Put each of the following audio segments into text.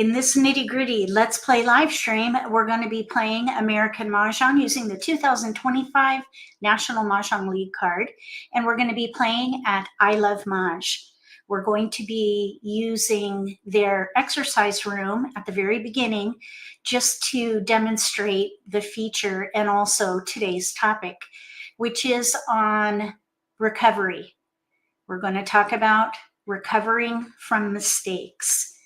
In this nitty-gritty Let's Play live stream, we're going to be playing American Mah Jongg using the 2025 National Mah Jongg League card, and we're going to be playing at I Love Mahj. We're going to be using their exercise room at the very beginning just to demonstrate the feature and also today's topic, which is on recovery. We're going to talk about recovering from mistakes.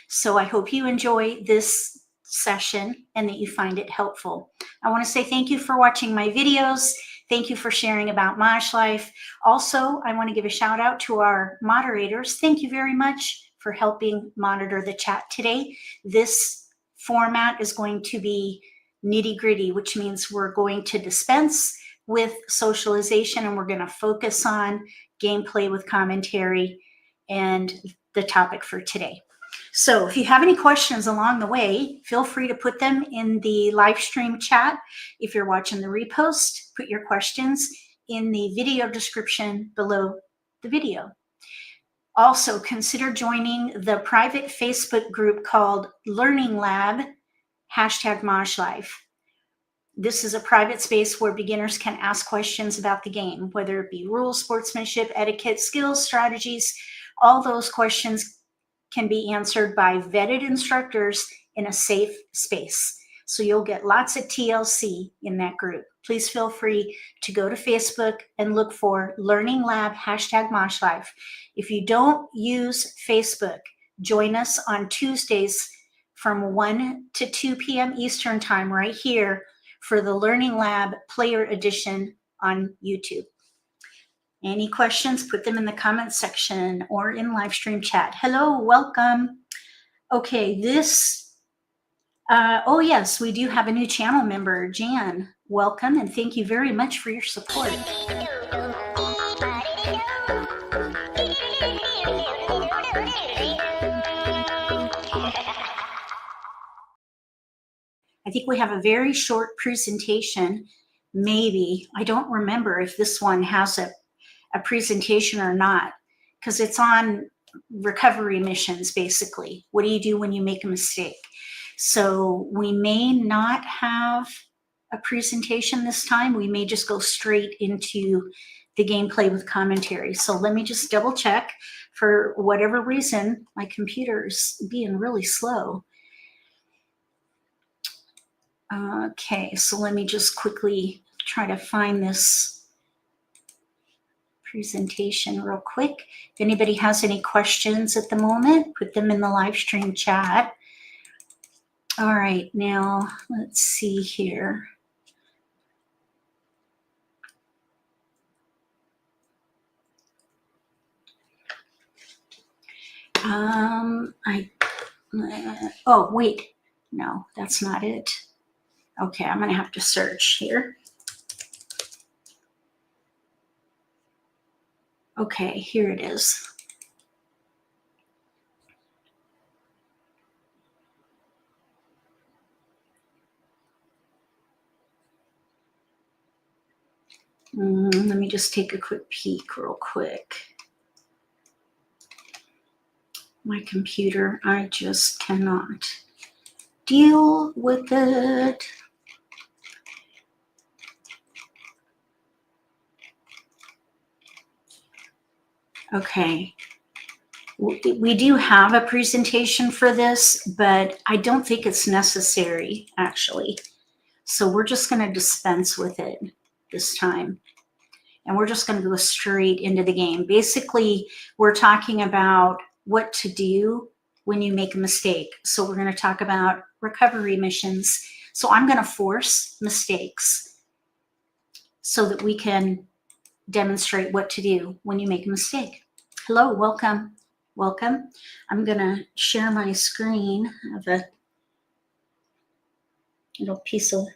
So I hope you enjoy this session and that you find it helpful. I want to say thank you for watching my videos. Thank you for sharing about MAHJLIFE. Also, I want to give a shout out to our moderators. Thank you very much for helping monitor the chat today. This format is going to be nitty-gritty, which means we're going to dispense with socialization and we're going to focus on gameplay with commentary and the topic for today. So if you have any questions along the way, feel free to put them in the live stream chat. If you're watching the repost, put your questions in the video description below the video. Also, consider joining the private Facebook group called Learning Lab, #MAHJLIFE. This is a private space where beginners can ask questions about the game, whether it be rules, sportsmanship, etiquette, skills, strategies. All those questions can be answered by vetted instructors in a safe space. So you'll get lots of TLC in that group. Please feel free to go to Facebook and look for Learning Lab, #MAHJLIFE. If you don't use Facebook, join us on Tuesdays from 1 to 2 p.m. Eastern time right here for the Learning Lab Player Edition on YouTube. Any questions, put them in the comments section or in live stream chat. Hello, welcome. Okay, oh yes, we do have a new channel member, Jan. Welcome and thank you very much for your support. I think we have a very short presentation. Maybe, I don't remember if this one has a presentation or not, because it's on recovery missions, basically. What do you do when you make a mistake? So we may not have a presentation this time. We may just go straight into the gameplay with commentary. So let me just double check. For whatever reason, my computer's being really slow. Okay, so let me just quickly try to find this presentation real quick. If anybody has any questions at the moment, put them in the live stream chat. All right, now let's see here. Oh, wait, no, that's not it. Okay, I'm gonna have to search here. Okay, here it is. Let me just take a quick peek real quick. My computer, I just cannot deal with it. Okay, we do have a presentation for this, but I don't think it's necessary, actually. So we're just going to dispense with it this time. And we're just going to go straight into the game. Basically, we're talking about what to do when you make a mistake. So we're going to talk about recovery missions. So I'm going to force mistakes so that we can demonstrate what to do when you make a mistake. Hello, welcome, welcome. I'm gonna share my screen. I have a little piece of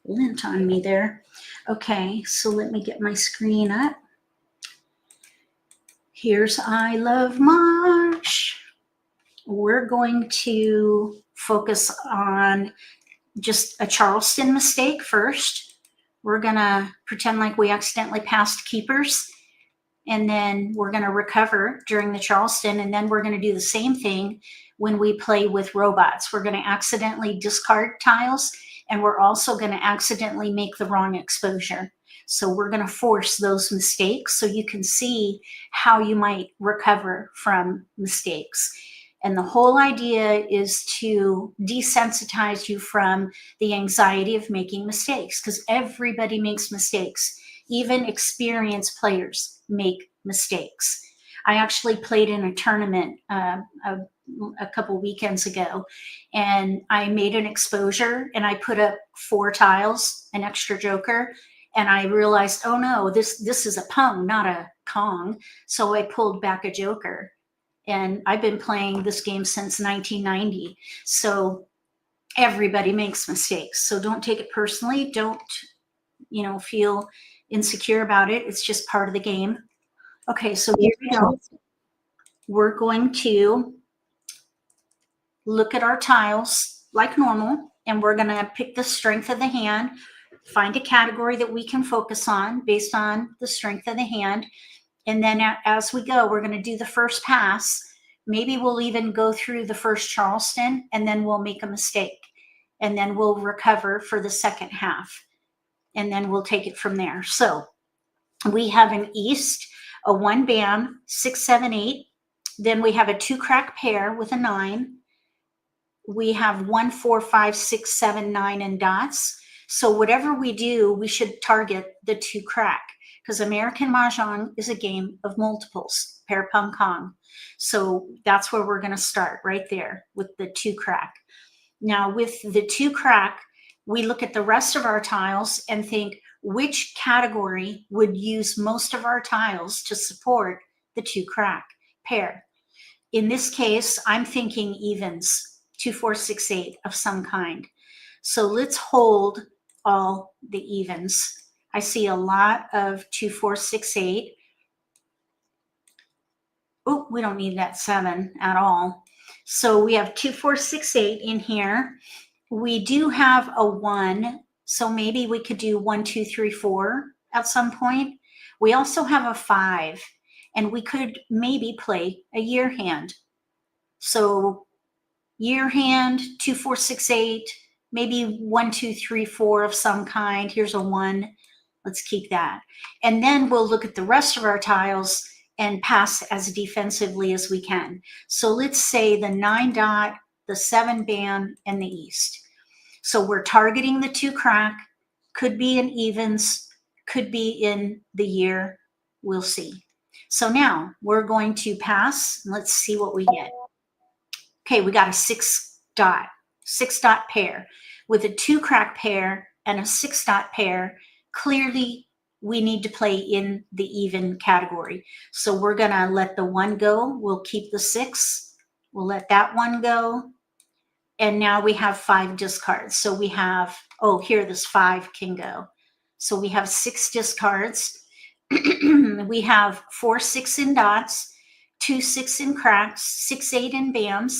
lint on me there. Okay, so let me get my screen up. Here's I Love Mahj. We're going to focus on just a Charleston mistake first. We're gonna pretend like we accidentally passed keepers. and then we're going to recover during the Charleston, and then we're going to do the same thing when we play with robots. We're going to accidentally discard tiles, and we're also going to accidentally make the wrong exposure. So we're going to force those mistakes so you can see how you might recover from mistakes. And the whole idea is to desensitize you from the anxiety of making mistakes, because everybody makes mistakes. Even experienced players make mistakes. I actually played in a tournament a couple weekends ago, and I made an exposure and I put up 4 tiles, an extra joker, and I realized, oh no, this is a pung, not a Kong. So I pulled back a joker. And I've been playing this game since 1990. So everybody makes mistakes. So don't take it personally. Don't, feel insecure about it. It's just part of the game. Okay, so here we go. We're going to look at our tiles like normal, and we're going to pick the strength of the hand, find a category that we can focus on based on the strength of the hand. And then as we go, we're going to do the first pass. Maybe we'll even go through the first Charleston, and then we'll make a mistake. And then we'll recover for the second half. And then we'll take it from there. So we have an East, a 1 bam, 6, 7, 8. Then we have a 2 crack pair with a 9. We have 1, 4, 5, 6, 7, 9 in dots. So whatever we do, we should target the 2 crack, because American Mah Jongg is a game of multiples, pair pung kong. So that's where we're going to start, right there with the 2 crack. Now with the 2 crack, we look at the rest of our tiles and think which category would use most of our tiles to support the 2 crack pair. In this case, I'm thinking evens, 2, 4, 6, 8 of some kind. So let's hold all the evens. I see a lot of 2, 4, 6, 8. Oh, we don't need that 7 at all. So we have 2, 4, 6, 8 in here. We do have a 1, so maybe we could do 1, 2, 3, 4 at some point. We also have a 5, and we could maybe play a year hand. So year hand, 2, 4, 6, 8, maybe 1, 2, 3, 4 of some kind. Here's a 1. Let's keep that. And then we'll look at the rest of our tiles and pass as defensively as we can. So let's say the 9 dot, the 7 bam, and the East. So we're targeting the 2 crack, could be in evens, could be in the year. We'll see. So now we're going to pass. Let's see what we get. Okay, we got a 6 dot pair with a 2 crack pair and a 6 dot pair. Clearly, we need to play in the even category. So we're going to let the 1 go. We'll keep the 6. We'll let that 1 go. And now we have 5 discards. So we have, oh, here this 5 can go. So we have 6 discards. We have 4, 6 in dots, 2, 6 in cracks, 6, 8 in bams,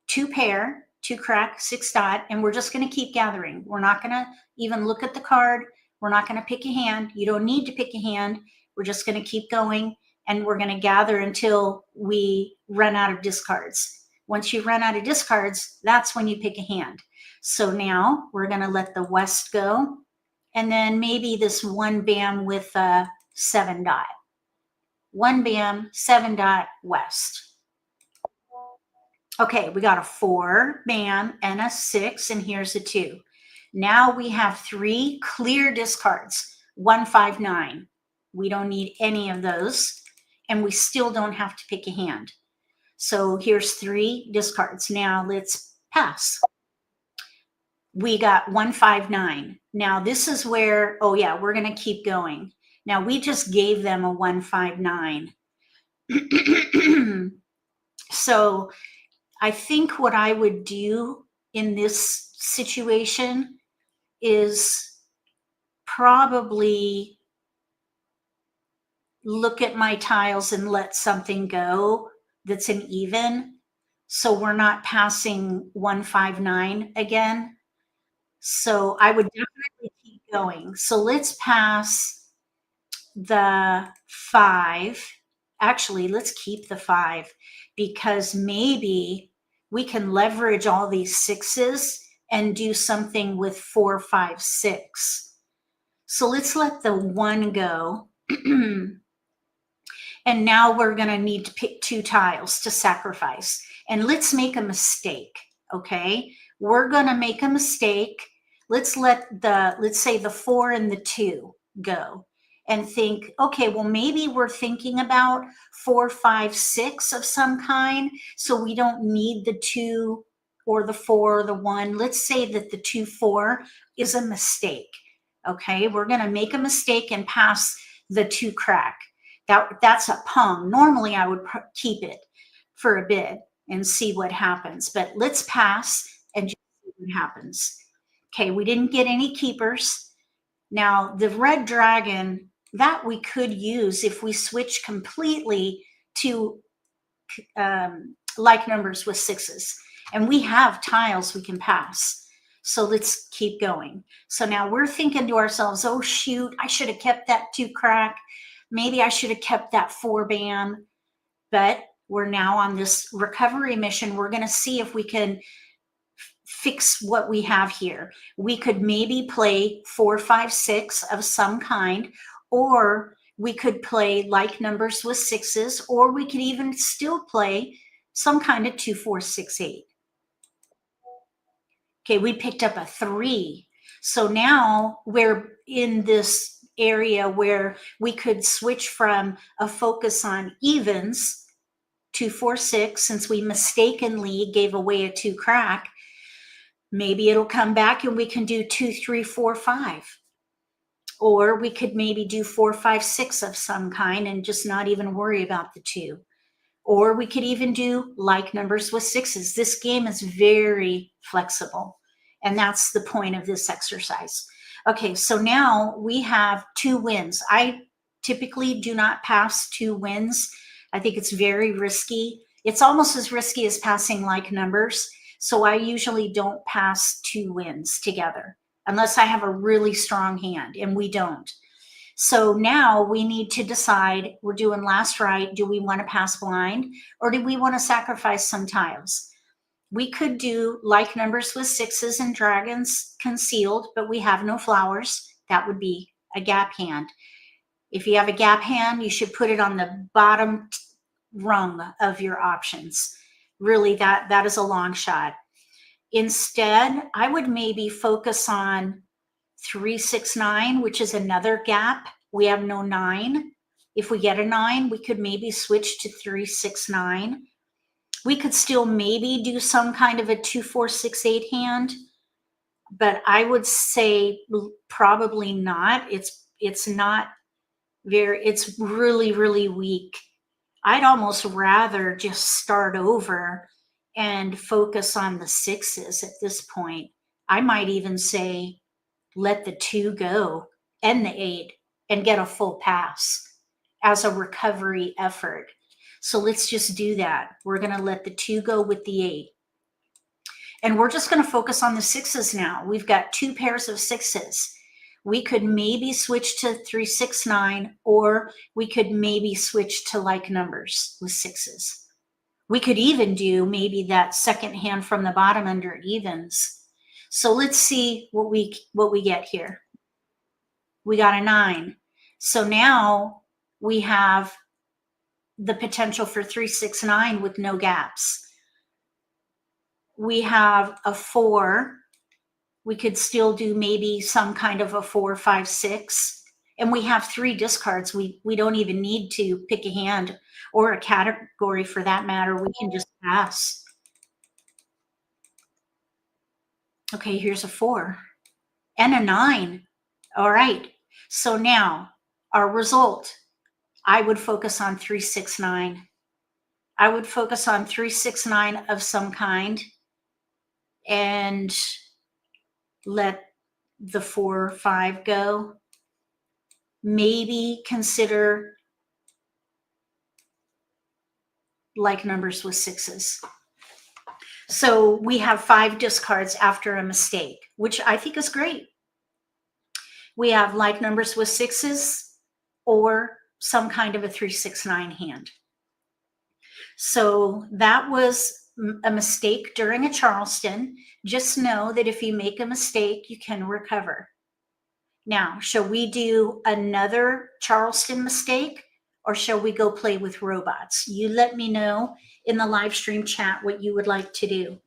2 pair, 2 crack, 6 dot, and we're just going to keep gathering. We're not going to even look at the card. We're not going to pick a hand. You don't need to pick a hand. We're just going to keep going, and we're going to gather until we run out of discards. Once you run out of discards, that's when you pick a hand. So now we're going to let the West go, and then maybe this 1 bam with a 7 dot. 1 bam, 7 dot, West. Okay, we got a 4 bam and a 6, and here's a 2. Now we have 3 clear discards, 1, 5, 9. We don't need any of those, and we still don't have to pick a hand. So here's 3 discards. Now let's pass. We got 1, 5, 9. Now this is where, oh yeah, we're going to keep going. Now we just gave them a 1, 5, 9. So I think what I would do in this situation is probably look at my tiles and let something go that's an even. So we're not passing 1, 5, 9 again. So I would definitely keep going. So let's pass the 5. Actually, let's keep the 5 because maybe we can leverage all these 6s and do something with 4, 5, 6. So let's let the 1 go. And now we're going to need to pick 2 tiles to sacrifice. And let's make a mistake, okay? We're going to make a mistake. Let's say the 4 and the 2 go and think, okay, well, maybe we're thinking about 4, 5, 6 of some kind. So we don't need the 2 or the 4 or the 1. Let's say that the 2, 4 is a mistake, okay? We're going to make a mistake and pass the 2 crack. That's a pung. Normally I would keep it for a bit and see what happens, but let's pass and just see what happens. Okay, we didn't get any keepers. Now the red dragon, that we could use if we switch completely to like numbers with 6s, and we have tiles we can pass. So let's keep going. So now we're thinking to ourselves, oh shoot, I should have kept that 2 crack. Maybe I should have kept that 4 bam, but we're now on this recovery mission. We're going to see if we can fix what we have here. We could maybe play 4, 5, 6 of some kind, or we could play like numbers with 6s, or we could even still play some kind of 2, 4, 6, 8. Okay, we picked up a 3. So now we're in this area where we could switch from a focus on evens, 2, 4, 6, since we mistakenly gave away a 2 crack. Maybe it'll come back and we can do 2, 3, 4, 5. Or we could maybe do 4, 5, 6 of some kind and just not even worry about the 2. Or we could even do like numbers with 6s. This game is very flexible, and that's the point of this exercise. Okay, so now we have 2 wins. I typically do not pass 2 wins. I think it's very risky. It's almost as risky as passing like numbers. So I usually don't pass 2 wins together unless I have a really strong hand, and we don't. So now we need to decide, we're doing last right. Do we want to pass blind, or do we want to sacrifice some tiles? We could do like numbers with 6s and dragons concealed, but we have no flowers. That would be a gap hand. If you have a gap hand, you should put it on the bottom rung of your options. Really, that is a long shot. Instead, I would maybe focus on 3, 6, 9, which is another gap. We have no 9. If we get a 9, we could maybe switch to 3, 6, 9. We could still maybe do some kind of a 2, 4, 6, 8 hand, but I would say probably not. It's not very, it's really, really weak. I'd almost rather just start over and focus on the 6s at this point. I might even say, let the 2 go and the 8 and get a full pass as a recovery effort. So let's just do that. We're going to let the 2 go with the 8. And we're just going to focus on the 6s now. We've got 2 pairs of 6s. We could maybe switch to 3, 6, 9, or we could maybe switch to like numbers with 6s. We could even do maybe that second hand from the bottom under evens. So let's see what we get here. We got a 9. So now we have the potential for 3, 6, 9 with no gaps. We have a 4. We could still do maybe some kind of a 4, 5, 6. And we have 3 discards. We don't even need to pick a hand or a category for that matter. We can just pass. Okay, here's a 4 and a 9. All right. So now our result, I would focus on 3, 6, 9. I would focus on 3, 6, 9 of some kind and let the 4, 5 go. Maybe consider like numbers with 6s. So we have 5 discards after a mistake, which I think is great. We have like numbers with 6s. or some kind of a 3-6-9 hand. So that was a mistake during a Charleston. Just know that if you make a mistake, you can recover. Now, shall we do another Charleston mistake, or shall we go play with robots? You let me know in the live stream chat what you would like to do.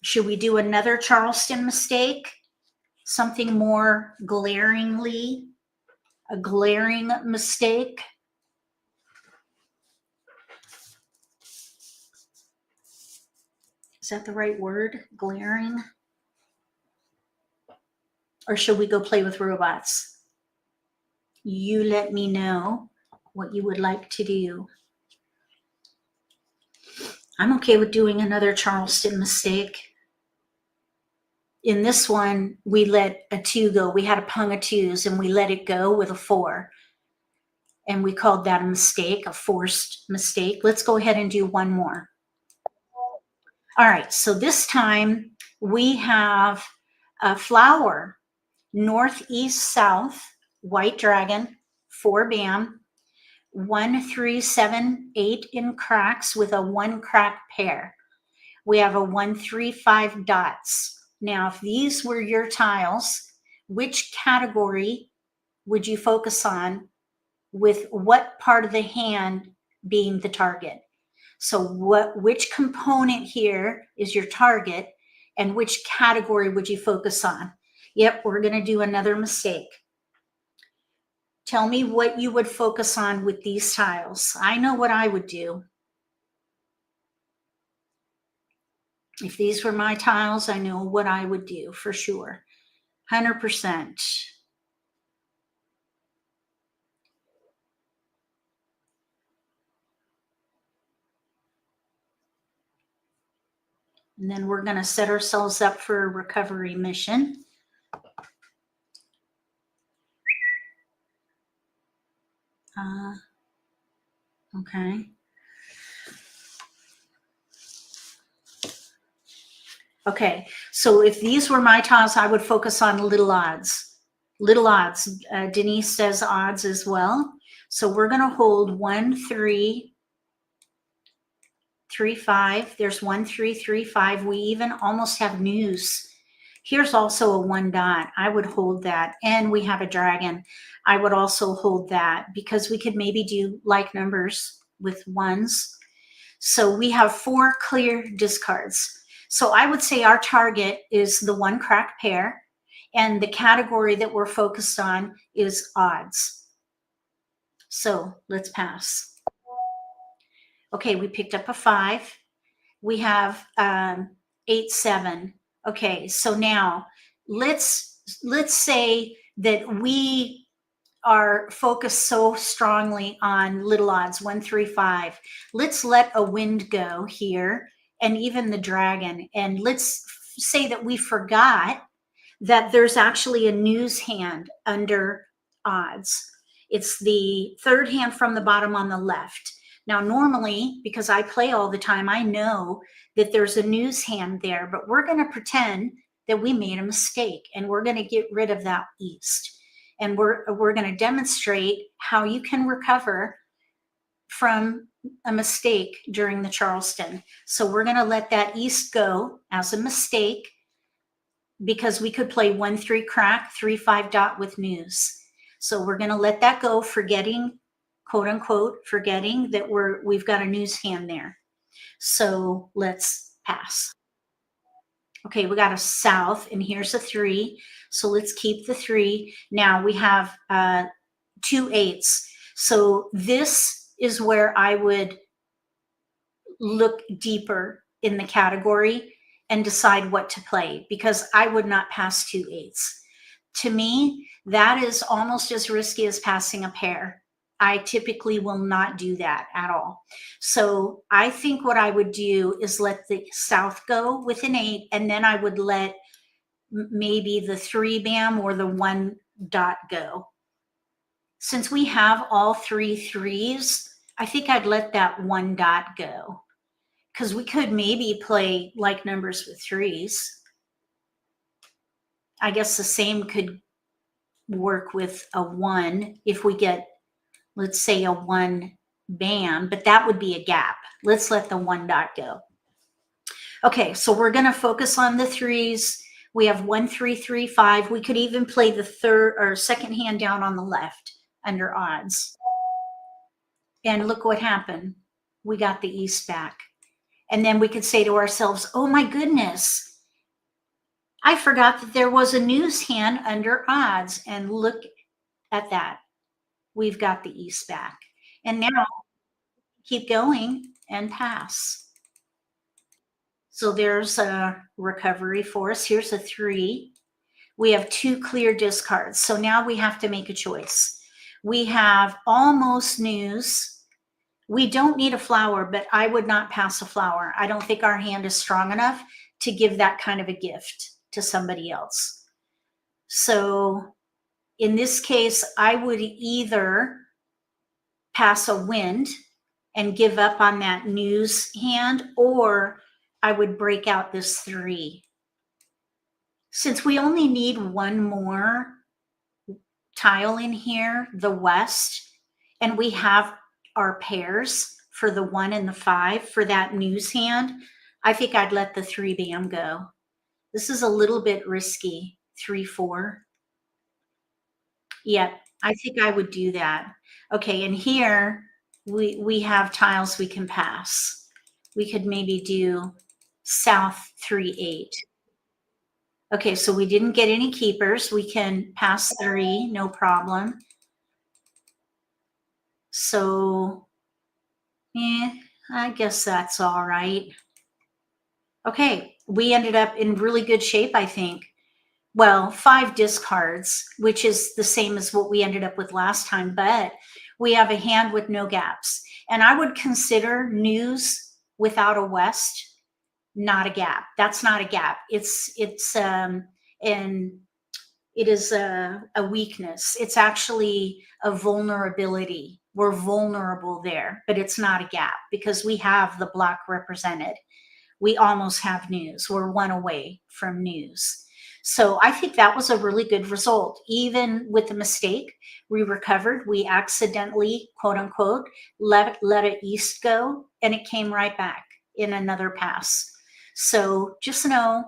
Should we do another Charleston mistake? Something more glaringly, a glaring mistake? Is that the right word? Glaring? Or should we go play with robots? You let me know what you would like to do. I'm okay with doing another Charleston mistake. In this one, we let a 2 go. We had a pung of 2s and we let it go with a 4. And we called that a mistake, a forced mistake. Let's go ahead and do one more. All right, so this time we have a flower, north, east, south, white dragon, 4 bam, 1, 3, 7, 8 in cracks with a 1 crack pair. We have a 1, 3, 5 dots. Now, if these were your tiles, which category would you focus on, with what part of the hand being the target? So which component here is your target, and which category would you focus on? Yep, we're going to do another mistake. Tell me what you would focus on with these tiles. I know what I would do. If these were my tiles, I know what I would do for sure. 100%. And then we're going to set ourselves up for a recovery mission. Okay. Okay, so if these were my tiles, I would focus on little odds. Little odds. Denise says odds as well. So we're going to hold 1, 3, 3, 5. There's 1, 3, 3, 5. We even almost have news. Here's also a 1 dot. I would hold that. And we have a dragon. I would also hold that because we could maybe do like numbers with 1s. So we have 4 clear discards. So I would say our target is the 1 crack pair, and the category that we're focused on is odds. So let's pass. Okay, we picked up a 5. We have 8, 7. Okay, so now let's say that we are focused so strongly on little odds, 1, 3, 5. Let's let a wind go here, and even the dragon. And let's say that we forgot that there's actually a news hand under odds. It's the 3rd hand from the bottom on the left. Now, normally, because I play all the time, I know that there's a news hand there, but we're going to pretend that we made a mistake, and we're going to get rid of that east. And we're going to demonstrate how you can recover from a mistake during the Charleston. So we're going to let that east go as a mistake, because we could play 1, 3 crack, 3, 5 dot with news. So we're going to let that go, forgetting, quote unquote, forgetting that we've got a news hand there. So let's pass. Okay, we got a south, and here's a 3. So let's keep the 3. Now we have 2 8s. So this is where I would look deeper in the category and decide what to play, because I would not pass 2 8s. To me, that is almost as risky as passing a pair. I typically will not do that at all. So I think what I would do is let the south go with an 8, and then I would let maybe the 3 bam or the 1 dot go. Since we have all 3 3s, I think I'd let that 1 dot go, because we could maybe play like numbers with 3s. I guess the same could work with a 1 if we get, let's say, a 1 bam, but that would be a gap. Let's let the 1 dot go. Okay, so we're going to focus on the 3s. We have 1, 3, 3, 5. We could even play the third or second hand down on the left under odds. And look what happened. We got the East back. And then we could say to ourselves, oh my goodness, I forgot that there was a news hand under odds. And look at that. We've got the East back. And now keep going and pass. So there's a recovery for us. Here's a 3. We have 2 clear discards. So now we have to make a choice. We have almost news. We don't need a flower, but I would not pass a flower. I don't think our hand is strong enough to give that kind of a gift to somebody else. So in this case, I would either pass a wind and give up on that news hand, or I would break out this 3. Since we only need 1 more tile in here, the west, and we have our pairs for the 1 and the 5 for that news hand, I think I'd let the 3 bam go. This is a little bit risky. 3, 4. Yeah, I think I would do that. Okay, and here we have tiles we can pass. We could maybe do south 3, 8. Okay, so we didn't get any keepers. We can pass 3, no problem. So, I guess that's all right. Okay, we ended up in really good shape, I think. Well, 5 discards, which is the same as what we ended up with last time, but we have a hand with no gaps. And I would consider news without a west not a gap. That's not a gap. It is a weakness. It's actually a vulnerability. We're vulnerable there, but it's not a gap because we have the block represented. We almost have news. We're 1 away from news. So I think that was a really good result. Even with the mistake, we recovered. We accidentally, quote unquote, let an East go, and it came right back in another pass. So just know,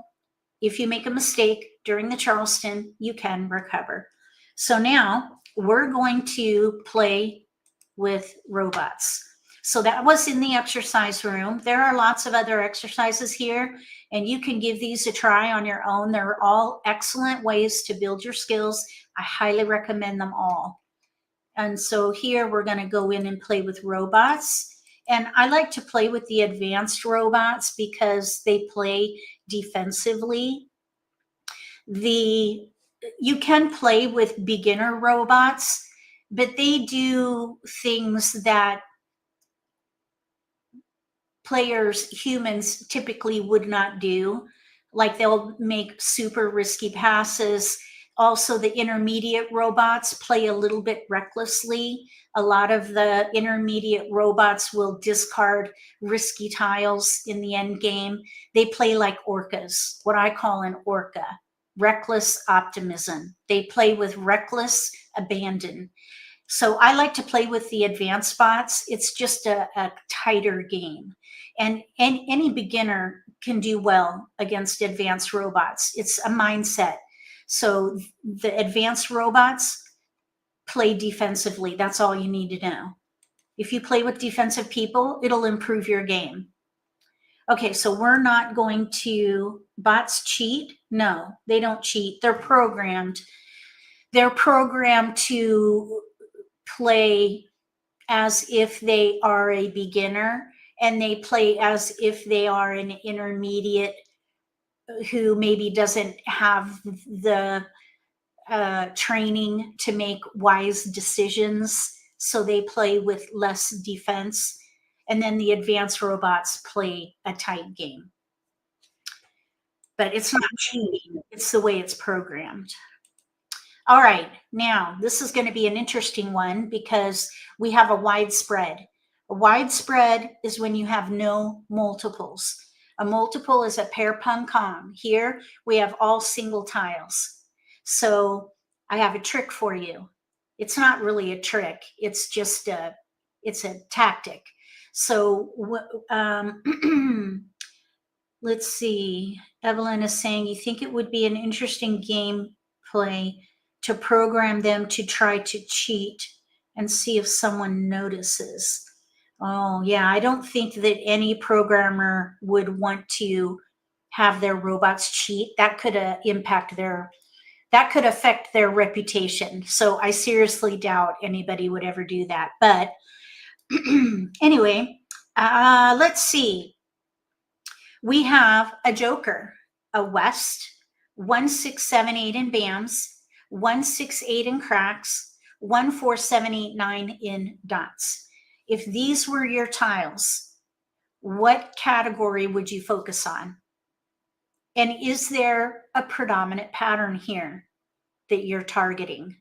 if you make a mistake during the Charleston, you can recover. So now we're going to play with robots. So that was in the exercise room. There are lots of other exercises here, and you can give these a try on your own. They're all excellent ways to build your skills. I highly recommend them all. And so here we're going to go in and play with robots. And I like to play with the advanced robots because they play defensively. You can play with beginner robots, but they do things that humans typically would not do. Like they'll make super risky passes. Also, the intermediate robots play a little bit recklessly. A lot of the intermediate robots will discard risky tiles in the end game. They play like orcas, what I call an orca, reckless optimism. They play with reckless abandon. So I like to play with the advanced bots. It's just a tighter game. And any beginner can do well against advanced robots. It's a mindset. So the advanced robots play defensively. That's all you need to know. If you play with defensive people, it'll improve your game. Okay, so we're not going to, bots cheat? No, they don't cheat. They're programmed. They're programmed to play as if they are a beginner, and they play as if they are an intermediate who maybe doesn't have the training to make wise decisions. So they play with less defense. And then the advanced robots play a tight game. But it's not cheating. It's the way it's programmed. All right, now this is going to be an interesting one because we have a widespread. A widespread is when you have no multiples. A multiple is a pair pung kong. Here we have all single tiles. So I have a trick for you. It's not really a trick. It's just it's a tactic. So let's see. Evelyn is saying, you think it would be an interesting gameplay to program them to try to cheat and see if someone notices. Oh, yeah. I don't think that any programmer would want to have their robots cheat. That could that could affect their reputation. So I seriously doubt anybody would ever do that. But anyway, let's see. We have a joker, a west, 1678 in BAMs, 168 in cracks, 14789 in dots. If these were your tiles, what category would you focus on? And is there a predominant pattern here that you're targeting?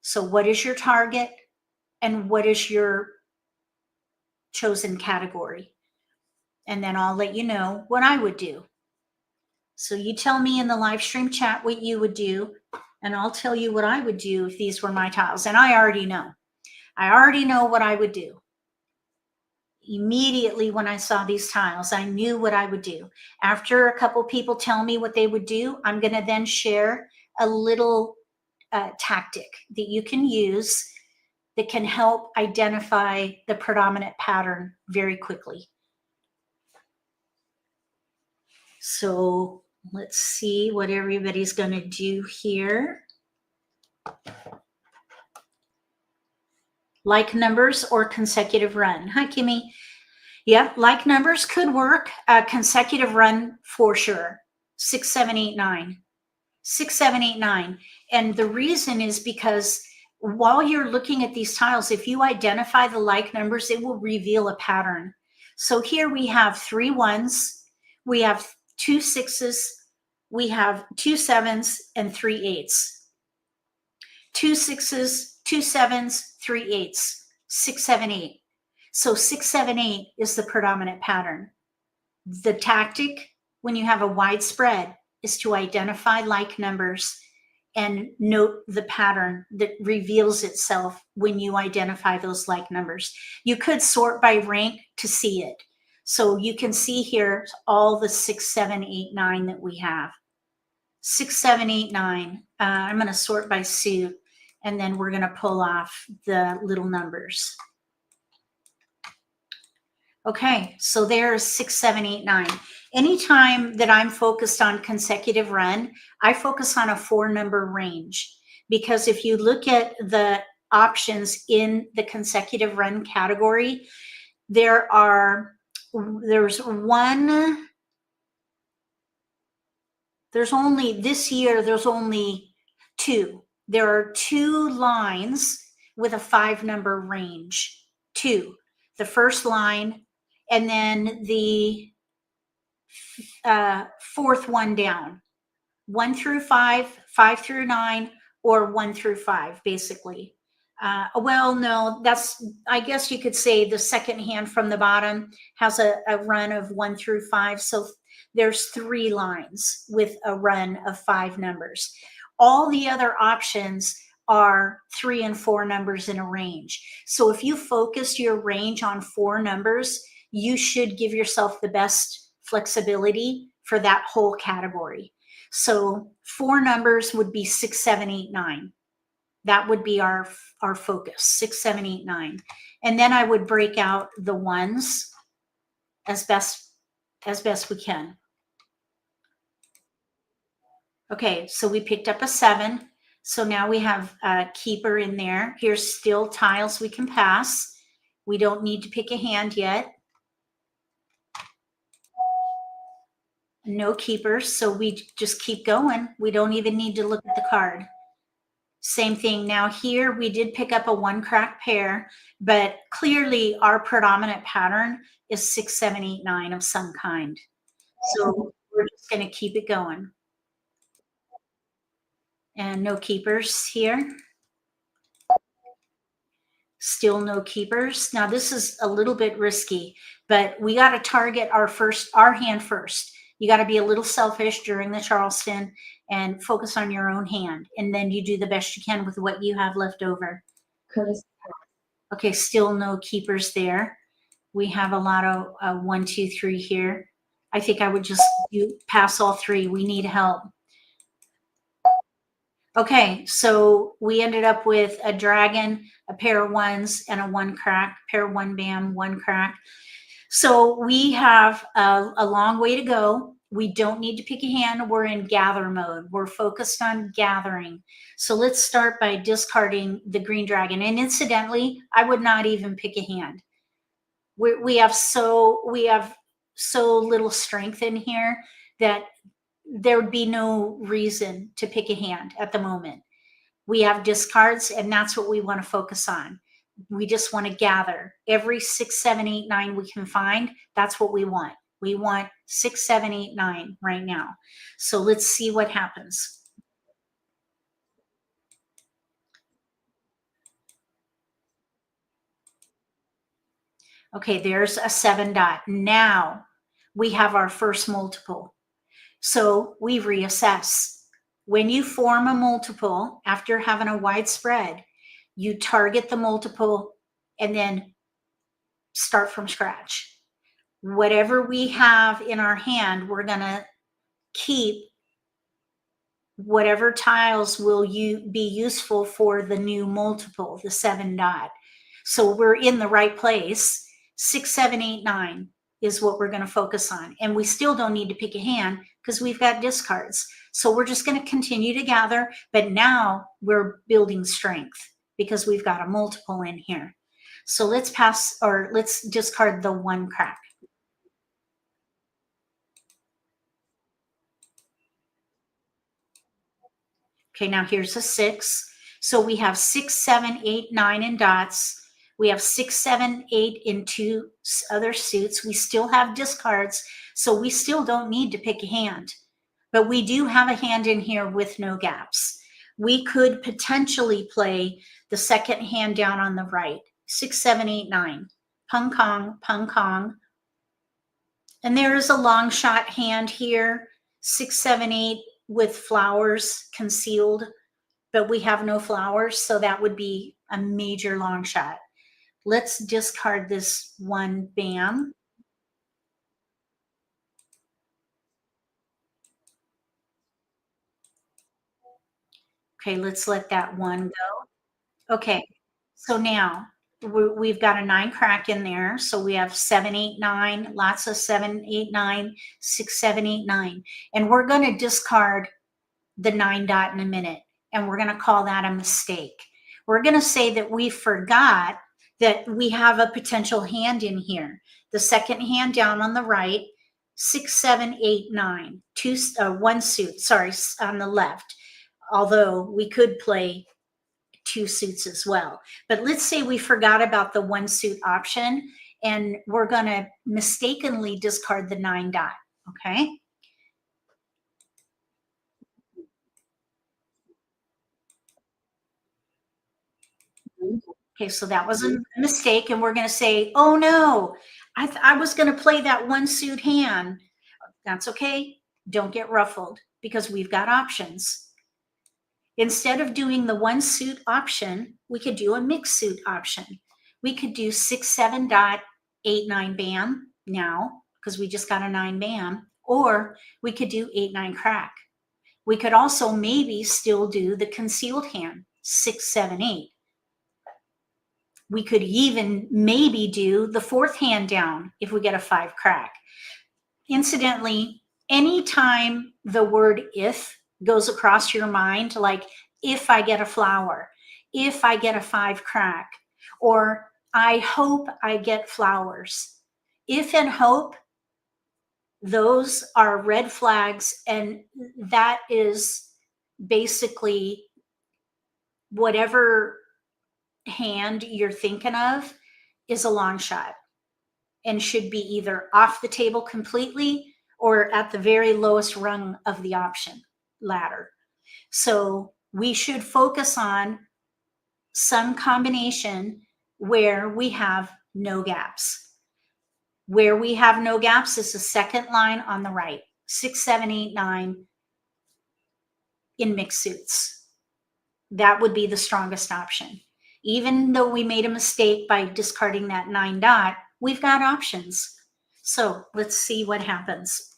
So what is your target and what is your chosen category? And then I'll let you know what I would do. So you tell me in the live stream chat what you would do, and I'll tell you what I would do if these were my tiles. And I already know. I already know what I would do. Immediately when I saw these tiles, I knew what I would do. After a couple people tell me what they would do, I'm going to then share a little tactic that you can use that can help identify the predominant pattern very quickly. So let's see what everybody's going to do here. Like numbers or consecutive run. Hi, Kimmy. Yeah, like numbers could work. Consecutive run for sure. 6, 7, 8, 9. 6, 7, 8, 9. And the reason is because while you're looking at these tiles, if you identify the like numbers, it will reveal a pattern. So here we have 3 1s, we have 2 6s, we have 2 7s, and 3 8s. 2 6s, 2 7s, 3 8s, 6, 7, 8. So 6, 7, 8 is the predominant pattern. The tactic when you have a wide spread is to identify like numbers and note the pattern that reveals itself when you identify those like numbers. You could sort by rank to see it. So you can see here all the 6, 7, 8, 9 that we have. 6, 7, 8, 9. I'm going to sort by suit, and then we're going to pull off the little numbers. Okay, so there's 6, 7, 8, 9. Anytime that I'm focused on consecutive run, I focus on a 4-number range, because if you look at the options in the consecutive run category, there's only this year, there's only 2. There are 2 lines with a 5-number range. 2. The first line, and then the 4th one down. 1 through 5, 5 through 9, or 1 through 5, basically. Well, no, I guess you could say the second hand from the bottom has a run of 1 through 5. So there's 3 lines with a run of 5 numbers. All the other options are 3 and 4 numbers in a range. So if you focus your range on 4 numbers, you should give yourself the best flexibility for that whole category. So 4 numbers would be 6, 7, 8, 9. That would be our focus, 6, 7, 8, 9. And then I would break out the ones as best we can. Okay, so we picked up a 7. So now we have a keeper in there. Here's still tiles we can pass. We don't need to pick a hand yet. No keepers, so we just keep going. We don't even need to look at the card. Same thing. Now here we did pick up a 1 crack pair, but clearly our predominant pattern is 6, 7, 8, 9 of some kind. So we're just going to keep it going. And no keepers here. Still no keepers. Now this is a little bit risky, but we got to target our hand first. You got to be a little selfish during the Charleston and focus on your own hand. And then you do the best you can with what you have left over. Curtis. Okay, still no keepers there. We have a lot of 1, 2, 3 here. I think I would just pass all 3. We need help. Okay, so we ended up with a dragon, a pair of 1s, and a 1 crack, pair of 1 bam, 1 crack. So we have a long way to go. We don't need to pick a hand. We're in gather mode. We're focused on gathering. So let's start by discarding the green dragon. And incidentally, I would not even pick a hand. We have so little strength in here that there would be no reason to pick a hand at the moment. We have discards, and that's what we want to focus on. We just want to gather every 6, 7, 8, 9 we can find. That's what we want. We want 6, 7, 8, 9 right now. So let's see what happens. Okay, there's a 7 dot. Now we have our first multiple. So we reassess. When you form a multiple after having a wide spread, you target the multiple and then start from scratch. Whatever we have in our hand, we're going to keep. Whatever tiles will be useful for the new multiple, the 7 dot. So we're in the right place. 6, 7, 8, 9 is what we're going to focus on. And we still don't need to pick a hand because we've got discards. So we're just going to continue to gather, but now we're building strength because we've got a multiple in here. So let's discard the 1 crack. Okay, now here's a 6. So we have 6, 7, 8, 9 in dots. We have 6, 7, 8 in 2 other suits. We still have discards, so we still don't need to pick a hand. But we do have a hand in here with no gaps. We could potentially play the second hand down on the right. 6, 7, 8, 9. Pung Kong, Pung Kong. And there is a long shot hand here. 6, 7, 8 with flowers concealed, but we have no flowers, so that would be a major long shot. Let's discard this 1 bam. Okay, let's let that 1 go. Okay, so now we've got a 9 crack in there. So we have 7, 8, 9, lots of 7, 8, 9, 6, 7, 8, 9. And we're going to discard the 9 dot in a minute, and we're going to call that a mistake. We're going to say that we forgot that we have a potential hand in here. The second hand down on the right, 6, 7, 8, 9, 1 suit, sorry, on the left. Although we could play 2 suits as well. But let's say we forgot about the 1 suit option, and we're going to mistakenly discard the 9 dot, okay? Okay, so that was a mistake, and we're going to say, oh no, I was going to play that 1 suit hand. That's okay. Don't get ruffled because we've got options. Instead of doing the 1 suit option, we could do a mixed suit option. We could do 6, 7 dot, 8, 9 bam now because we just got a 9 bam, or we could do 8, 9 crack. We could also maybe still do the concealed hand, 6, 7, 8. We could even maybe do the 4th hand down if we get a 5 crack. Incidentally, anytime the word if goes across your mind, like if I get a flower, if I get a 5 crack, or I hope I get flowers. If and hope, those are red flags, and that is basically whatever hand you're thinking of is a long shot and should be either off the table completely or at the very lowest rung of the option ladder. So we should focus on some combination where we have no gaps. Where we have no gaps is the second line on the right. 6, 7, 8, 9 in mixed suits. That would be the strongest option. Even though we made a mistake by discarding that 9 dot, we've got options. So let's see what happens.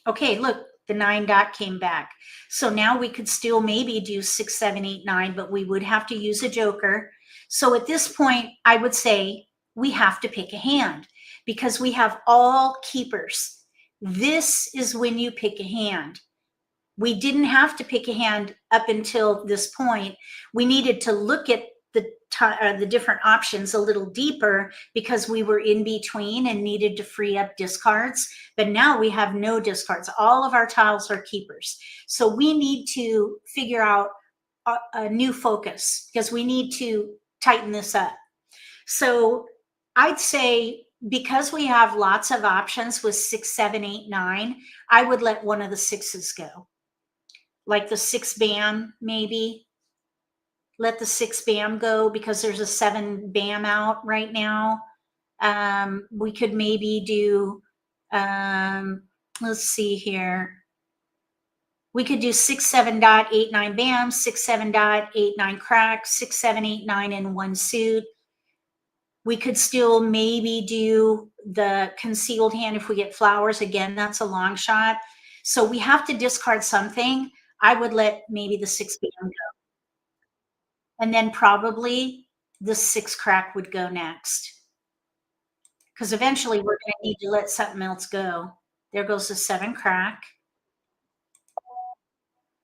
Okay, look, the 9 dot came back. So now we could still maybe do 6, 7, 8, 9, but we would have to use a joker. So at this point, I would say we have to pick a hand because we have all keepers. This is when you pick a hand. We didn't have to pick a hand up until this point. We needed to look at the different options a little deeper because we were in between and needed to free up discards. But now we have no discards. All of our tiles are keepers. So we need to figure out a new focus because we need to tighten this up. So I'd say because we have lots of options with 6, 7, 8, 9, I would let one of the sixes go. Like the 6 bam, maybe. Let the 6 bam go because there's a 7 bam out right now. We could maybe do, let's see here. We could do 6, 7 dot, 8, 9 bam, 6, 7 dot, 8, 9 crack, 6, 7, 8, 9 in one suit. We could still maybe do the concealed hand if we get flowers. Again, that's a long shot. So we have to discard something. I would let maybe the 6 bam go. And then probably the 6 crack would go next. Because eventually we're going to need to let something else go. There goes the 7 crack.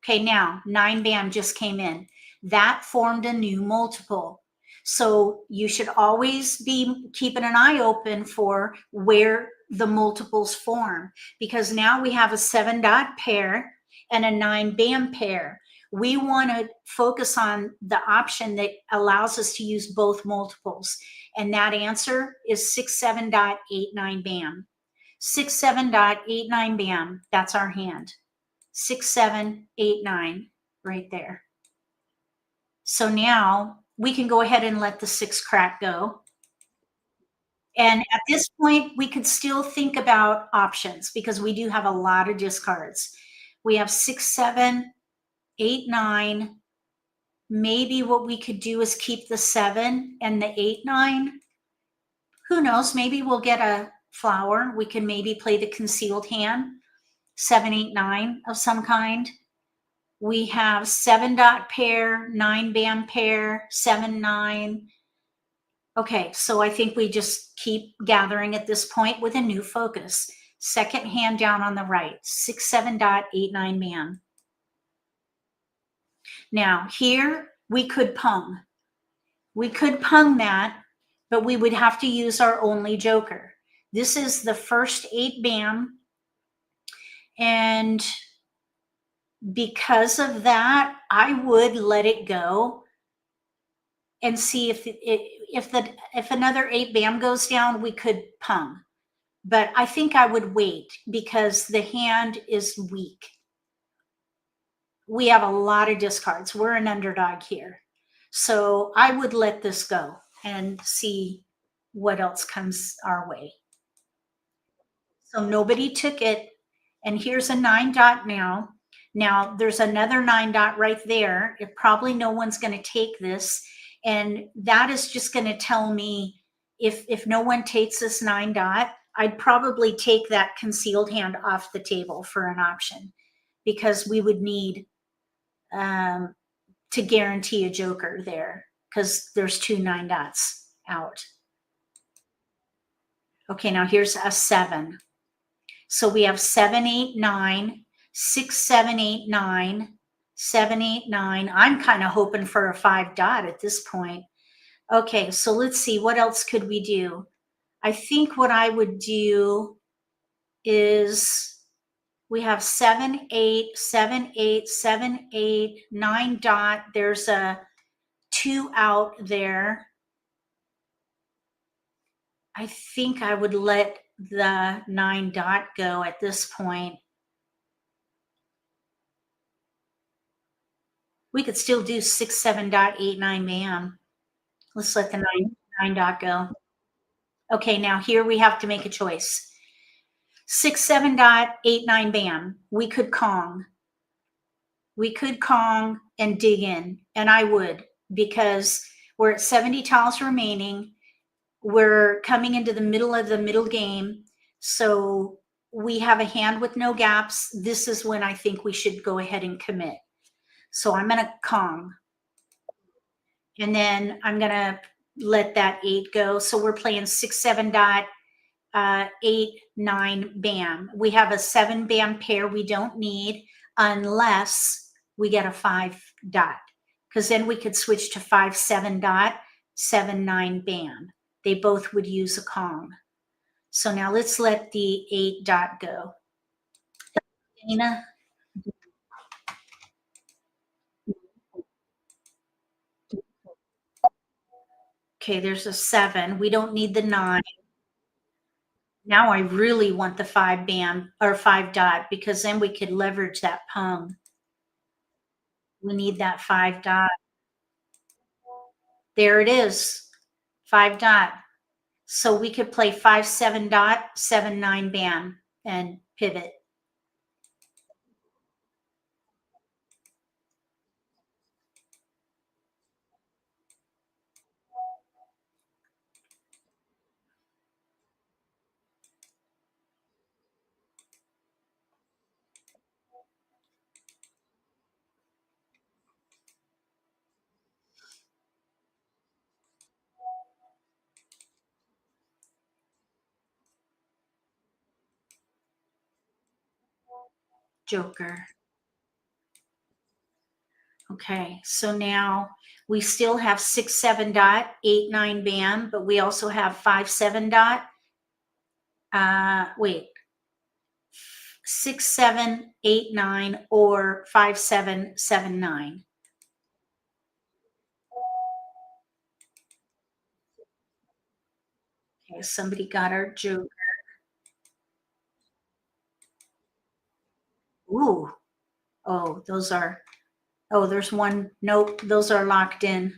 Okay, now 9 bam just came in. That formed a new multiple. So you should always be keeping an eye open for where the multiples form, because now we have a 7 dot pair and a 9 bam pair. We want to focus on the option that allows us to use both multiples. And that answer is 6, 7 dot, 8, 9 bam. 6, 7 dot, 8, 9 bam. That's our hand. 6, 7, 8, 9 right there. So now we can go ahead and let the 6 crack go. And at this point, we could still think about options because we do have a lot of discards. We have 6, 7, 8, 9. Maybe what we could do is keep the 7 and the 8, 9. Who knows? Maybe we'll get a flower. We can maybe play the concealed hand, 7, 8, 9 of some kind. We have 7 dot pair, 9 bam pair, 7, 9. Okay, so I think we just keep gathering at this point with a new focus. Second hand down on the right, 6, 7 dot, 8, 9 bam. Now here we could pung. We could pung that, but we would have to use our only joker. This is the first 8 bam. And because of that, I would let it go and see if another 8 bam goes down, we could pung. But I think I would wait because the hand is weak. We have a lot of discards. We're an underdog here. So I would let this go and see what else comes our way. So nobody took it. And here's a 9 dot now. Now there's another 9 dot right there. It probably no one's going to take this. And that is just going to tell me if no one takes this 9 dot, I'd probably take that concealed hand off the table for an option because we would need to guarantee a joker there because there's 2 9 dots out. Okay, now here's a 7. So we have 7, 8, 9, 6, 7, 8, 9, 7, 8, 9. I'm kind of hoping for a 5 dot at this point. Okay, so let's see, what else could we do? I think what I would do is we have 7, 8, 7, 8, 7, 8, 9 dot. There's a 2 out there. I think I would let the 9 dot go at this point. We could still do 6, 7 dot, 8, 9 bam. Let's let the 9 9 dot go. Okay, now here we have to make a choice. 6 7 dot 8 9 bam. We could Kong. We could Kong and dig in, and I would, because we're at 70 tiles remaining. We're coming into the middle of the middle game, so we have a hand with no gaps. This is when I think we should go ahead and commit. So I'm going to Kong, and then I'm going to let that 8 go. So we're playing 6 7 dot 8 9 bam. We have a 7 bam pair we don't need unless we get a 5 dot, because then we could switch to 5 7 dot 7 9 bam. They both would use a Kong. So now let's let the 8 dot go. Dana? Okay, there's a 7. We don't need the 9. Now I really want the 5 bam or 5 dot, because then we could leverage that pung. We need that 5 dot. There it is, 5 dot. So we could play 5 7 dot 7 9 bam and pivot. Joker. Okay, so now we still have 6 7 dot 8 9 bam, but we also have 5 7 dot. Wait, 6 7 8 9 or 5 7 7 9. Okay, somebody got our Joker. Ooh, oh, those are. Oh, there's one. Nope, those are locked in.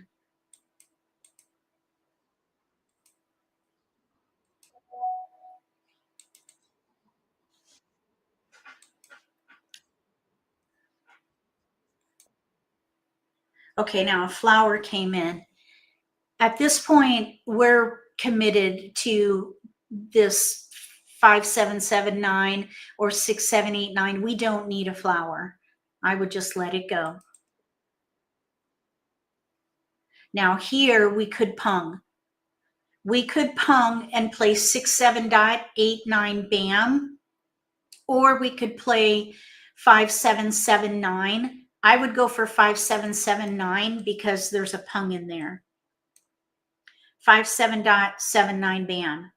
Okay, now a flower came in. At this point, we're committed to this 5779 or 6789. We don't need a flower. I would just let it go. Now here we could pung. We could pung and play 6 7 dot 8 9 bam, or we could play 5779. I would go for 5779 because there's a pung in there. 5 7 dot 7 9 bam.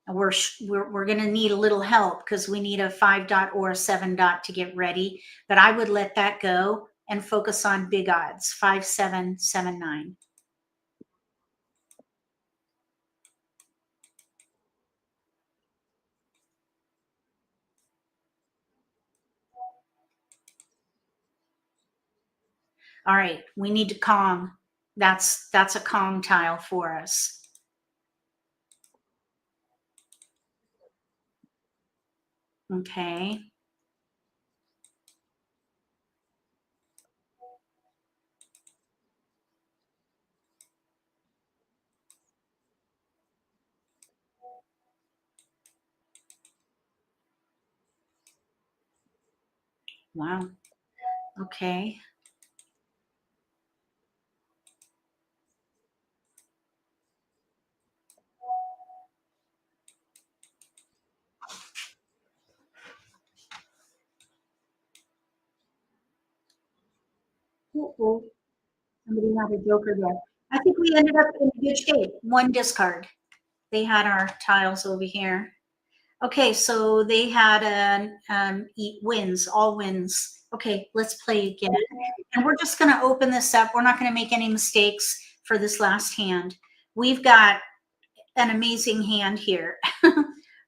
We're going to need a little help because we need a 5 dot or a 7 dot to get ready, but I would let that go and focus on big odds. 5 7 7 9. All right, we need to Kong. That's a Kong tile for us. Okay. Wow. Okay. Uh-oh. Somebody had a Joker there. I think we ended up in good shape. One discard. They had our tiles over here. Okay, so they had wins, all wins. Okay, let's play again. And we're just going to open this up. We're not going to make any mistakes for this last hand. We've got an amazing hand here.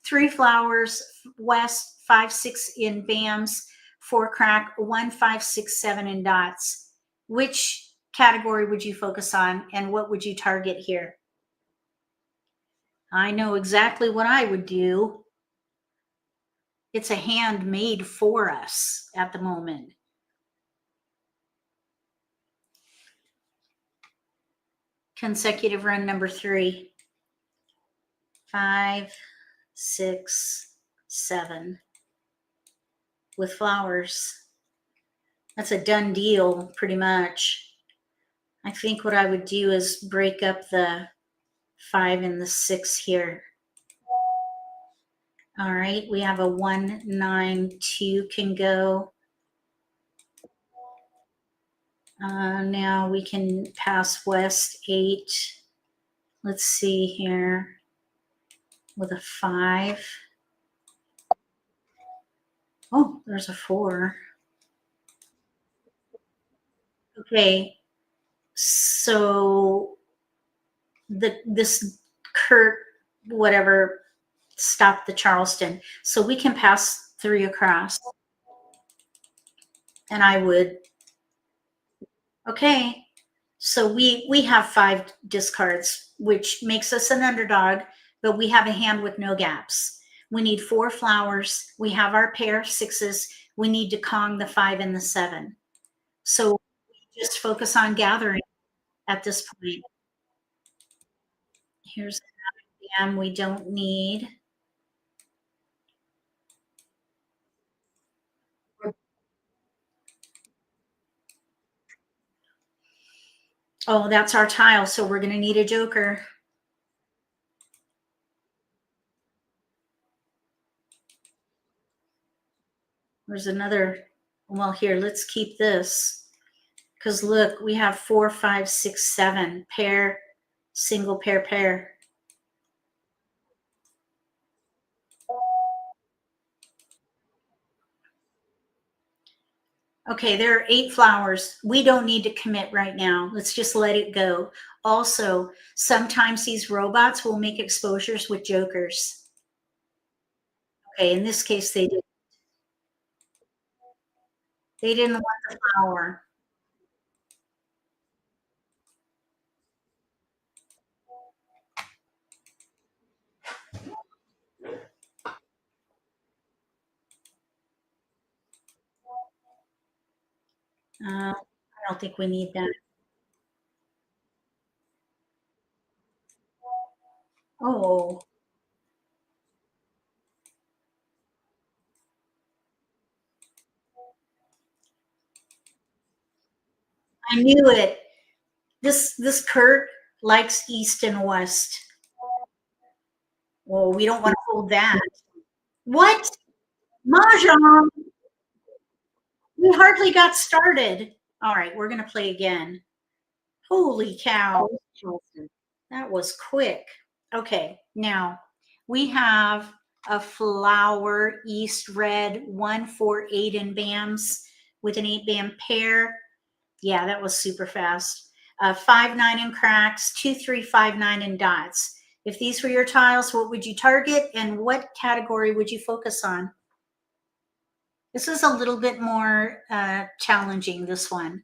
3 flowers, west, 5 6 in bams, 4 crack, 1 5 6 7 in dots. Which category would you focus on, and what would you target here? I know exactly what I would do. It's a hand made for us at the moment. Consecutive run number 3. 5, 6, 7 with flowers. That's a done deal, pretty much. I think what I would do is break up the 5 and the 6 here. All right, we have a 1, 9, 2 can go. Now we can pass west 8. Let's see here with a 5. Oh, there's a 4. Okay, so this Kurt whatever stopped the Charleston, so we can pass 3 across, and I would. Okay, so we have 5 discards, which makes us an underdog, but we have a hand with no gaps. We need 4 flowers. We have our pair 6s. We need to Kong the 5 and the 7. So just focus on gathering at this point. Here's the jam we don't need. Oh, that's our tile, so we're going to need a joker. There's another. Well, here, let's keep this. Because look, we have 4, 5, 6, 7. Pair, single, pair, pair. Okay, there are 8 flowers. We don't need to commit right now. Let's just let it go. Also, sometimes these robots will make exposures with jokers. Okay, in this case, they did. They didn't want the flower. I don't think we need that. Oh, I knew it. This Kurt likes east and west. Well, we don't want to hold that. What? Mahjong? We hardly got started. All right, we're going to play again. Holy cow. That was quick. Okay, now we have a flower, east red, 1, 4, 8 in BAMs with an 8 BAM pair. Yeah, that was super fast. 5, 9 in cracks, 2, 3, 5, 9 in dots. If these were your tiles, what would you target and what category would you focus on? This is a little bit more challenging, this one.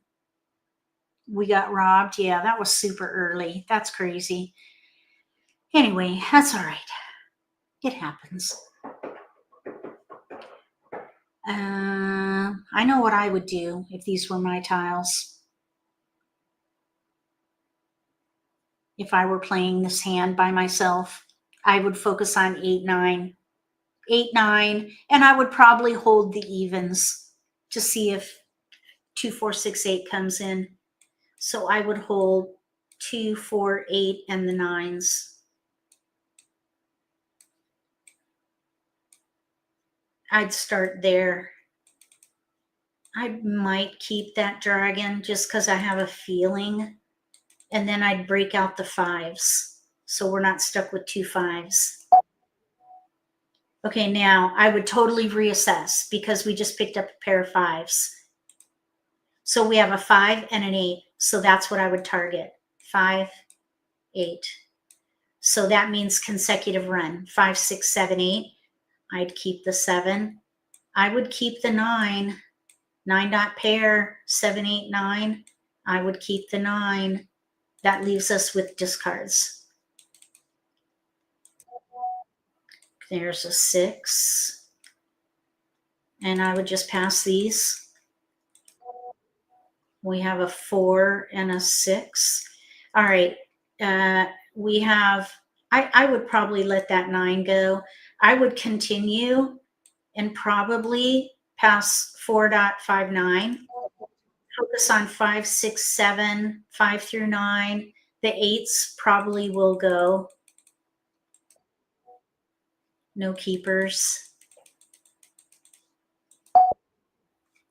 We got robbed. Yeah, that was super early. That's crazy. Anyway, that's all right. It happens. I know what I would do if these were my tiles. If I were playing this hand by myself, I would focus on 8, 9. 8, 9, and I would probably hold the evens to see if 2, 4, 6, 8 comes in. So I would hold 2, 4, 8, and the 9s. I'd start there. I might keep that dragon just because I have a feeling. And then I'd break out the 5s. So we're not stuck with 2 5s. Okay, now I would totally reassess because we just picked up a pair of 5s. So we have a 5 and an 8. So that's what I would target. 5, 8. So that means consecutive run. 5, 6, 7, 8. I'd keep the 7. I would keep the 9. 9 dot pair, 7, 8, 9. I would keep the 9. That leaves us with discards. There's a 6. And I would just pass these. We have a 4 and a 6. All right. We have, I would probably let that 9 go. I would continue and probably pass 4.59. Focus on 5, 6, 7, 5 through 9. The 8s probably will go. No keepers.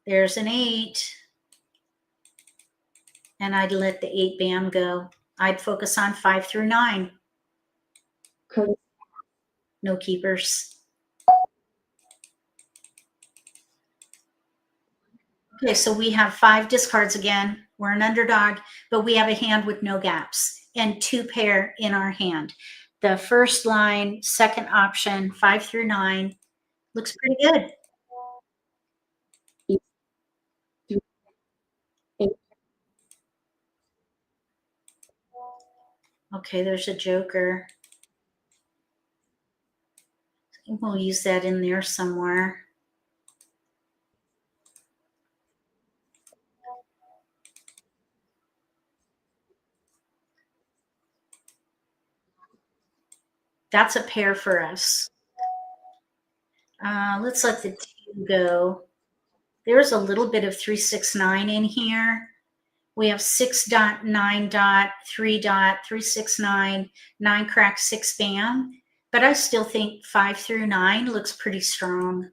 There's an 8. And I'd let the 8 bam go. I'd focus on 5 through 9. No keepers. Okay, so we have 5 discards again. We're an underdog, but we have a hand with no gaps and 2 pair in our hand. The first line, second option, 5 through 9, looks pretty good. Okay, there's a joker. We'll use that in there somewhere. That's a pair for us. Let's let the 2 go. There's a little bit of 3, 6, 9 in here. We have 6 dot, 9 dot, 3 dot, 3, 6, 9, 9 crack, 6 bam. But I still think 5 through 9 looks pretty strong.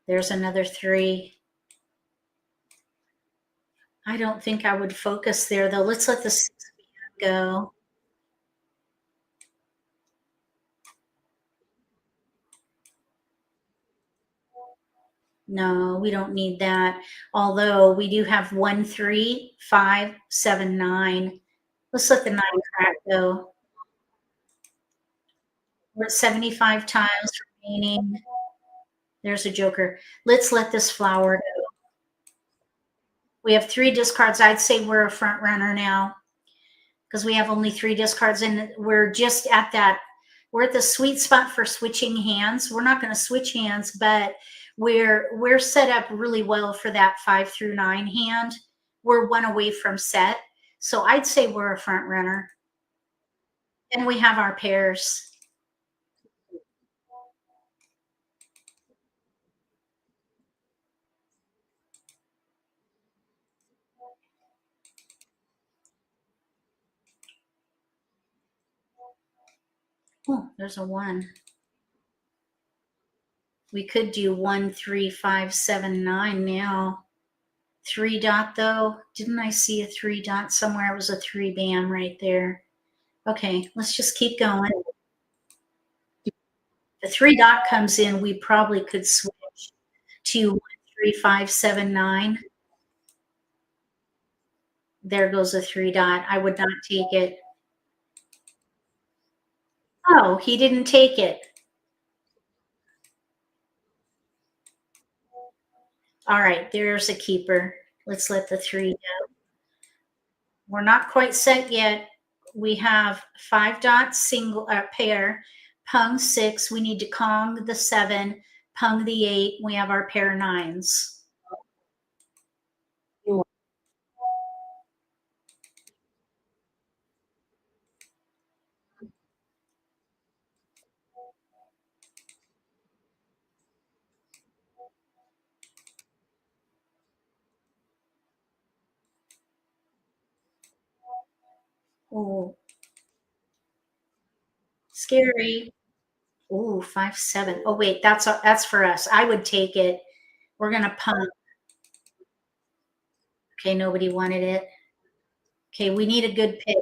There's another 3. I don't think I would focus there though. Let's let the 6 bam go. No, we don't need that. Although we do have 1, 3, 5, 7, 9. Let's let the 9 crack go. We're at 75 tiles remaining. There's a joker. Let's let this flower go. We have 3 discards. I'd say we're a front runner now because we have only 3 discards and we're just at that. We're at the sweet spot for switching hands. We're not going to switch hands, but we're set up really well for that 5 through 9 hand. We're 1 away from set. So I'd say we're a front runner. And we have our pairs. Oh, there's a 1. We could do 1, 3, 5, 7, 9 now. 3 dot though. Didn't I see a 3 dot somewhere? It was a 3 bam right there. Okay, let's just keep going. The 3 dot comes in, we probably could switch to 1, 3, 5, 7, 9. There goes a 3 dot. I would not take it. Oh, he didn't take it. All right, there's a keeper. Let's let the 3 go. We're not quite set yet. We have 5 dots, single pair, pung 6. We need to Kong the 7, pung the 8. We have our pair 9s. Oh, scary. Oh, 5, 7. Oh, wait, that's for us. I would take it. We're gonna pump. Okay, nobody wanted it. Okay, we need a good pick.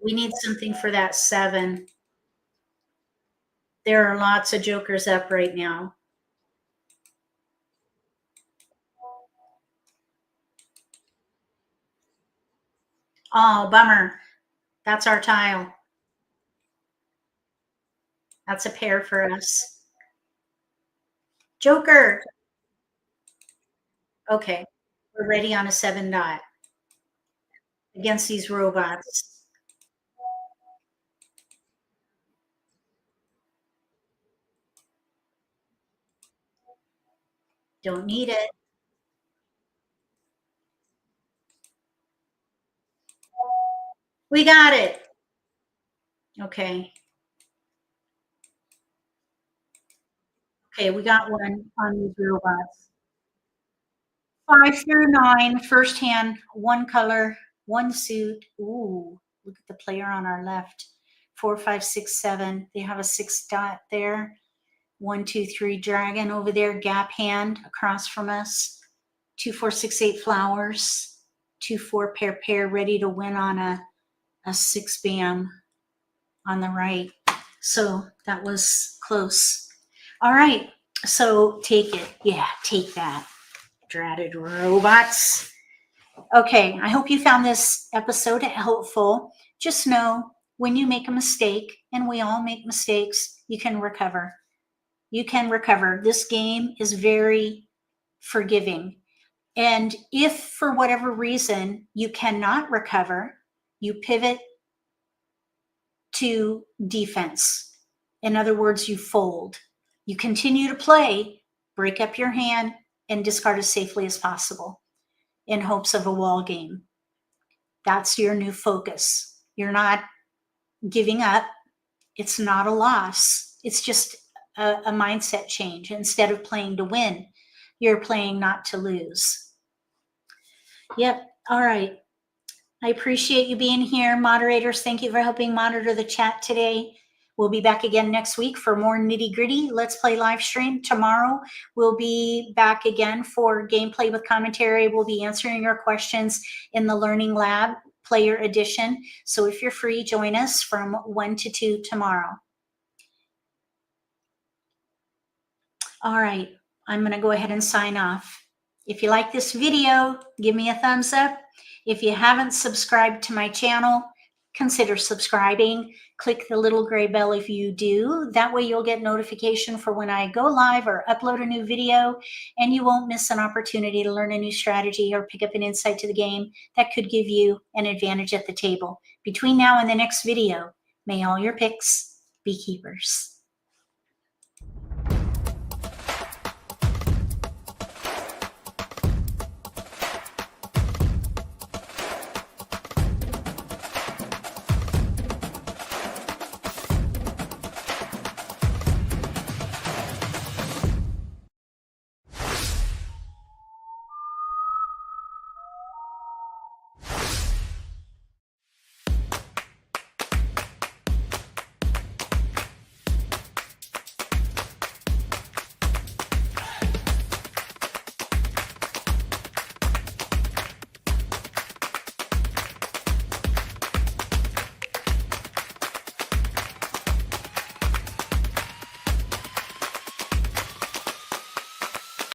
We need something for that 7. There are lots of jokers up right now. Oh, bummer. That's our tile. That's a pair for us. Joker. Okay, we're ready on a 7 dot against these robots. Don't need it. We got it. Okay. Okay, we got one on these robots. 5 through 9, first hand, one color, one suit. Ooh, look at the player on our left. 4, 5, 6, 7. They have a 6 dot there. 1, 2, 3, dragon over there, gap hand across from us. 2, 4, 6, 8 flowers. 2, 4 pair, ready to win on a 6 bam on the right. So that was close. All right, so take it. Yeah, take that. Dratted robots. Okay, I hope you found this episode helpful. Just know when you make a mistake, and we all make mistakes, you can recover. You can recover. This game is very forgiving. And if for whatever reason you cannot recover, you pivot to defense. In other words, you fold. You continue to play, break up your hand, and discard as safely as possible in hopes of a wall game. That's your new focus. You're not giving up. It's not a loss. It's just a mindset change. Instead of playing to win, you're playing not to lose. Yep. All right. I appreciate you being here. Moderators, thank you for helping monitor the chat today. We'll be back again next week for more nitty-gritty Let's Play live stream. Tomorrow, we'll be back again for gameplay with commentary. We'll be answering your questions in the Learning Lab Player Edition. So if you're free, join us from 1 to 2 tomorrow. All right, I'm going to go ahead and sign off. If you like this video, give me a thumbs up. If you haven't subscribed to my channel, consider subscribing. Click the little gray bell if you do. That way you'll get notification for when I go live or upload a new video, and you won't miss an opportunity to learn a new strategy or pick up an insight to the game that could give you an advantage at the table. Between now and the next video, may all your picks be keepers.